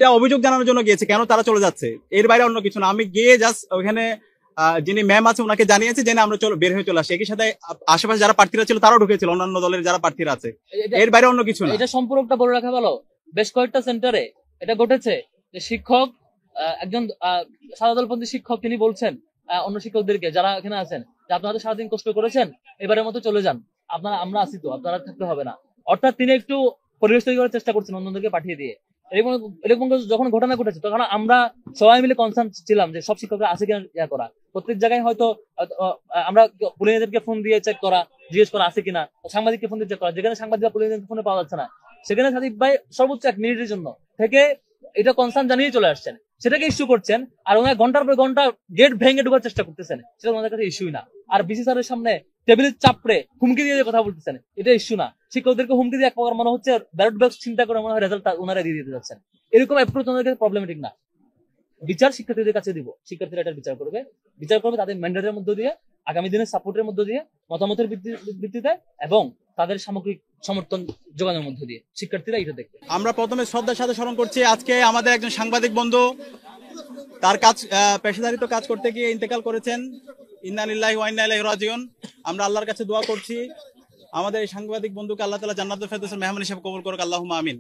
এটা অভিযোগ জানানোর জন্য গিয়েছে, কেন তারা চলে যাচ্ছে, এর বাইরে অন্য কিছু না। আমি গিয়ে জাস্ট ওখানে যিনি ম্যাম আছে ওনাকে জানিয়েছি যে না আমরা বের হয়ে চলে আসি। একই সাথে আশেপাশে যারা প্রার্থীরা ছিল তারাও ঢুকেছিল, অন্যান্য দলের যারা প্রার্থীরা আছে, এর বাইরে অন্য কিছু না। এটা সম্পূর্ণটা বলে রাখা ভালো। বেশ কয়েকটা সেন্টারে এটা ঘটেছে যে শিক্ষক, একজন সাদাদলপন্থী শিক্ষক, তিনি বলছেন অন্য শিক্ষকদেরকে যারা এখানে আছেন যে আপনারা সারাদিন কষ্ট করেছেন, এবারের মতো চলে যান, আমরা আছি তো, আপনারা থাকতে হবে না। অর্থাৎ তিনি একটু পরিবেশ তৈরি করার চেষ্টা করছেন অন্যদেরকে পাঠিয়ে দিয়ে। এরকম যখন ঘটনা ঘটেছে তখন আমরা সবাই মিলে কনসার্ন ছিলাম যে সব শিক্ষকরা আছে কিনা ইয়া করা। প্রত্যেক জায়গায় হয়তো আমরা পুলিশদেরকে ফোন দিয়ে চেক করা, জিজ্ঞেস করা আছে কিনা, সাংবাদিককে ফোন দিয়ে চেক করা। যেখানে সাংবাদিকরা পুলিশদের ফোনে পাওয়া যাচ্ছে না, সেখানে সাদিক ভাই সর্বোচ্চ 1 মিনিটের জন্য থেকে এটা কনসার্ন জানিয়ে চলে আসছেন, সেটাকে ইস্যু করছেন। আর ওনার ঘন্টার পর ঘন্টা গেট ভেঙে ঢোকার চেষ্টা করতেছেন, সেটা ওনাদের কাছে ইস্যুই না। আর বিসি স্যারের সামনে টেবিলের চাপড়ে হুমকি দিয়ে কথা বলতেছেন, এটা ইস্যু না। শিক্ষকদেরকে হুমকি দিয়ে এক প্রকার মনে হচ্ছে ব্যালট বক্স চিন্তা করে মনে হয় রেজাল্ট ওনারা দিয়ে দিতে যাচ্ছেন। এরকম অ্যাপ্রোচ ওনাদের কাছে প্রবলেমেটিক না। বিচার শিক্ষার্থীদের কাছে দিব, শিক্ষার্থীরা এটা বিচার করবে তাদের ম্যান্ডেটের মধ্যে দিয়ে, আগামী দিনের সাপোর্টের মধ্যে দিয়ে, মতামতের ভিত্তিতে এবং তাদের সামগ্রিক সমর্থন যোগানোর মধ্যে দিয়ে শিক্ষার্থীরা এটা দেখবে। আমরা প্রথমে শ্রদ্ধার সাথে স্মরণ করছি আজকে আমাদের একজন সাংবাদিক বন্ধু তার কাজ পেশাদারিত্ব কাজ করতে গিয়ে ইন্তেকাল করেছেন। ইন্না লিল্লাহি ওয়া ইন্না ইলাইহি রাজিউন। আমরা আল্লাহর কাছে দোয়া করছি আমাদের এই সাংবাদিক বন্ধুকে আল্লাহ তাআলা জান্নাতুল ফেরদৌসের মেহমান হিসেবে কবুল করুক, আল্লাহুম্মা আমিন।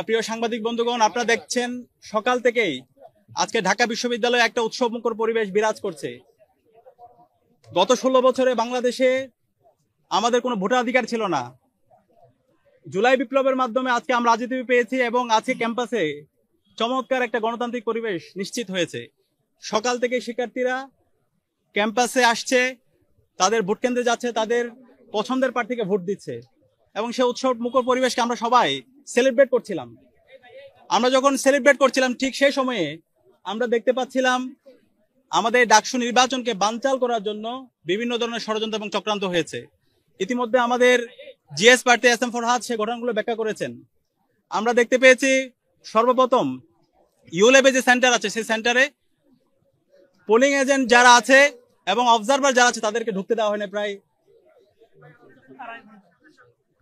প্রিয় সাংবাদিক বন্ধুগণ, আপনারা দেখছেন সকাল থেকেই আজকে ঢাকা বিশ্ববিদ্যালয়ে একটা উৎসবমুখর পরিবেশ বিরাজ করছে। গত 16 বছরে বাংলাদেশে আমাদের কোনো ভোটাধিকার ছিল না। জুলাই বিপ্লবের মাধ্যমে আজকে আমরা রাজনীতি পেয়েছি এবং আজকে ক্যাম্পাসে চমৎকার একটা গণতান্ত্রিক পরিবেশ নিশ্চিত হয়েছে। সকাল থেকে শিক্ষার্থীরা ক্যাম্পাসে আসছে, তাদের ভোট কেন্দ্রে যাচ্ছে, তাদের পছন্দের প্রার্থীকে ভোট দিচ্ছে এবং সে উৎসব মুখর পরিবেশকে আমরা সবাই সেলিব্রেট করছিলাম। আমরা যখন সেলিব্রেট করছিলাম ঠিক সেই সময়ে আমরা দেখতে পাচ্ছিলাম আমাদের ডাকসু নির্বাচনকে বানচাল করার জন্য বিভিন্ন ধরনের ষড়যন্ত্র এবং চক্রান্ত হয়েছে। ইতিমধ্যে আমাদের জিএস প্রার্থী এস এম ফরহাদ সে ঘটনাগুলো ব্যাখ্যা করেছেন। আমরা দেখতে পেয়েছি সর্বপ্রথম ইউলেবে যে সেন্টার আছে সেই সেন্টারে পোলিং এজেন্ট যারা আছে এবং অবজারভার যারা আছে তাদেরকে ঢুকতে দেওয়া হয়নি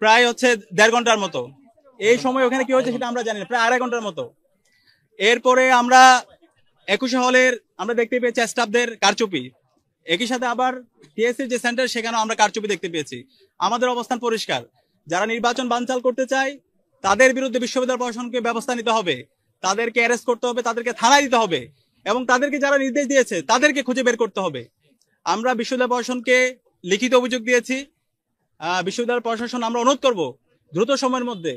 প্রায় হচ্ছে 1.5 ঘন্টার মতো। এই সময় ওখানে কি হয়েছে সেটা আমরা জানি না, প্রায় 2.5 ঘন্টার মতো। এরপরে আমরা 21 হলের আমরা দেখতে পেয়েছি স্টাফদের কারচুপি। একই সাথে আবার টিএসসির যে সেন্টার সেখানেও আমরা কারচুপি দেখতে পেয়েছি। আমাদের অবস্থান পরিষ্কার, যারা নির্বাচন বানচাল করতে চায় তাদের বিরুদ্ধে বিশ্ববিদ্যালয় প্রশাসনকে ব্যবস্থা নিতে হবে, তাদেরকে অ্যারেস্ট করতে হবে, তাদেরকে থানায় দিতে হবে এবং তাদেরকে যারা নির্দেশ দিয়েছে তাদেরকে খুঁজে বের করতে হবে। আমরা বিশ্ববিদ্যালয় প্রশাসনকে লিখিত অভিযোগ দিয়েছি। বিশ্ববিদ্যালয় প্রশাসন আমরা অনুরোধ করব দ্রুত সময়ের মধ্যে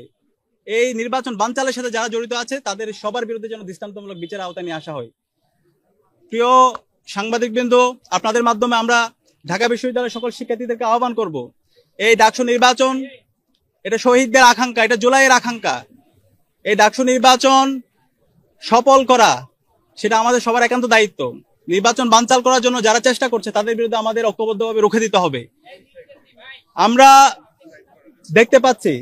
এই নির্বাচন বানচালের সাথে যারা জড়িত আছে তাদের সবার বিরুদ্ধে যেন দৃষ্টান্তমূলক বিচার আওতায় নিয়ে আসা হয়। প্রিয় সাংবাদিকবৃন্দ, আপনাদের মাধ্যমে আমরা ঢাকা বিশ্ববিদ্যালয়ের সকল শিক্ষার্থীদেরকে আহ্বান করব, এই ডাকসু নির্বাচন এটা শহীদদের আকাঙ্ক্ষা, এটা জুলাইয়ের আকাঙ্ক্ষা। এই ডাকসু নির্বাচন সফল করা সেটা আমাদের সবার একান্ত দায়িত্ব। নির্বাচন বানচাল করার জন্য যারা চেষ্টা করছে তাদের বিরুদ্ধে আমাদের ঐক্যবদ্ধভাবে রুখে দিতে হবে। আমরা দেখতে পাচ্ছি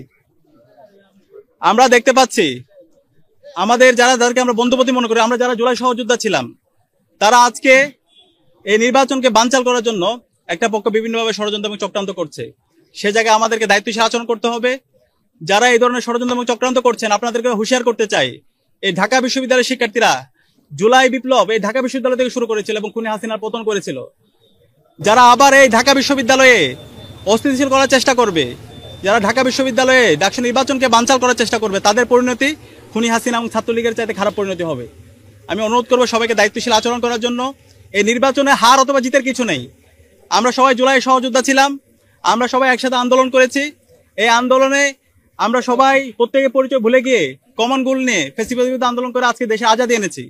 আমাদের যাদেরকে আমরা বন্ধুপতি মনে করি, আমরা যারা জুলাই সহযোদ্ধা ছিলাম, তারা আজকে এই নির্বাচনকে বানচাল করার জন্য একটা পক্ষ বিভিন্নভাবে ষড়যন্ত্র এবং চক্রান্ত করছে। সে জায়গায় আমাদেরকে দায়িত্বশীল আচরণ করতে হবে। যারা এই ধরনের ষড়যন্ত্র এবং চক্রান্ত করছেন আপনাদেরকে হুঁশিয়ার করতে চাই, এই ঢাকা বিশ্ববিদ্যালয়ের শিক্ষার্থীরা জুলাই বিপ্লব এই ঢাকা বিশ্ববিদ্যালয় থেকে শুরু করেছিল এবং খুনি হাসিনার পতন করেছিল। যারা আবার এই ঢাকা বিশ্ববিদ্যালয়ে অস্থিতিশীল করার চেষ্টা করবে, যারা ঢাকা বিশ্ববিদ্যালয়ে ডাকসু নির্বাচনকে বানচাল করার চেষ্টা করবে, তাদের পরিণতি খুনি হাসিনা এবং ছাত্রলীগের চাইতে খারাপ পরিণতি হবে। আমি অনুরোধ করবো সবাইকে দায়িত্বশীল আচরণ করার জন্য। এই নির্বাচনে হার অথবা জিতের কিছু নেই। আমরা সবাই জুলাই সহযোদ্ধা ছিলাম, আমরা সবাই একসাথে আন্দোলন করেছি। এই আন্দোলনে আমরা সবাই প্রত্যেকের পরিচয় ভুলে গিয়ে কমন গোল নিয়ে ফ্যাসিবাদের বিরুদ্ধে আন্দোলন করে আজকে দেশে আজাদি এনেছি।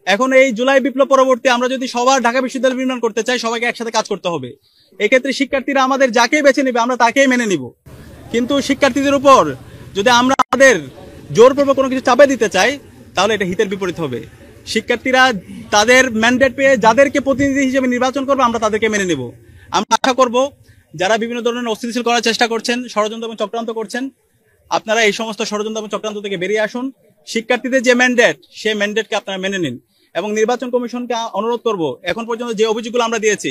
এখন এই জুলাই বিপ্লব পরবর্তী আমরা যদি সবার ঢাকা বিশ্ববিদ্যালয় নির্মাণ করতে চাই, সবাইকে একসাথে কাজ করতে হবে। এক্ষেত্রে শিক্ষার্থীরা আমাদের যাকেই বেছে নেবে আমরা তাকেই মেনে নিব, কিন্তু শিক্ষার্থীদের উপর যদি আমরা আমাদের জোরপূর্বক কোনো কিছু চাপে দিতে চাই তাহলে এটা হিতের বিপরীত হবে। শিক্ষার্থীরা তাদের ম্যান্ডেট পেয়ে যাদেরকে প্রতিনিধি হিসেবে নির্বাচন করবে আমরা তাদেরকে মেনে নেব। আমরা আশা করব যারা বিভিন্ন ধরনের অস্থিতিশীল করার চেষ্টা করছেন, ষড়যন্ত্র এবং চক্রান্ত করছেন, আপনারা এই সমস্ত ষড়যন্ত্র এবং চক্রান্ত থেকে বেরিয়ে আসুন। শিক্ষার্থীদের যে ম্যান্ডেট সেই ম্যান্ডেটকে আপনারা মেনে নিন এবং নির্বাচন কমিশনকে অনুরোধ করব এখন পর্যন্ত যে অভিযোগগুলো আমরা দিয়েছি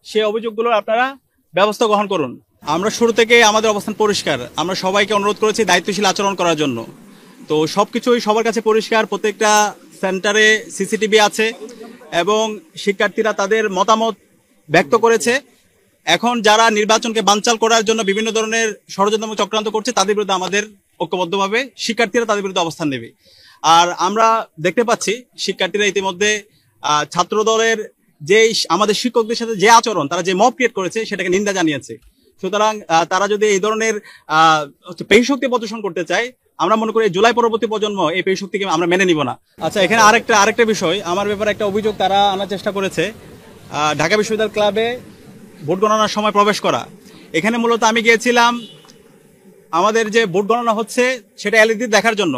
সেই অভিযোগগুলো আপনারা ব্যবস্থা গ্রহণ করুন। আমরা শুরু থেকে আমাদের অবস্থান পরিষ্কার, আমরা সবাইকে অনুরোধ করেছি দায়িত্বশীল আচরণ করার জন্য। তো সবকিছুই সবার কাছে পরিষ্কার, প্রত্যেকটা সেন্টারে সিসিটিভি আছে এবং শিক্ষার্থীরা তাদের মতামত ব্যক্ত করেছে। এখন যারা নির্বাচনকে বানচাল করার জন্য বিভিন্ন ধরনের ষড়যন্ত্র এবং চক্রান্ত করছে তাদের বিরুদ্ধে আমাদের ঐক্যবদ্ধভাবে শিক্ষার্থীরা তাদের বিরুদ্ধে অবস্থান নেবে। আর আমরা দেখতে পাচ্ছি শিক্ষার্থীরা ইতিমধ্যে ছাত্র দলের যে আমাদের শিক্ষকদের সাথে যে আচরণ, তারা যে মব ক্রিয়েট করেছে সেটাকে নিন্দা জানিয়েছে। সুতরাং তারা যদি এই ধরনের পেশক্তি প্রদর্শন করতে চায়, আমরা মনে করি জুলাই পরবর্তী প্রজন্ম এই পেশক্তিকে আমরা মেনে নিব না। আচ্ছা, এখানে আরেকটা বিষয়, আমার ব্যাপারে একটা অভিযোগ তারা আনার চেষ্টা করেছে, ঢাকা বিশ্ববিদ্যালয় ক্লাবে ভোট গণনার সময় প্রবেশ করা। এখানে মূলত আমি গিয়েছিলাম আমাদের যে ভোট গণনা হচ্ছে সেটা এলইডি দেখার জন্য,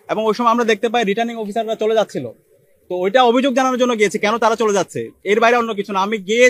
এবং ওই সময় আমরা দেখতে পাই রিটার্নিং অফিসাররা চলে যাচ্ছিল। তো ওইটা অভিযোগ জানানোর জন্য গিয়েছি, কেন তারা চলে যাচ্ছে, এর বাইরে অন্য কিছু না। আমি গিয়ে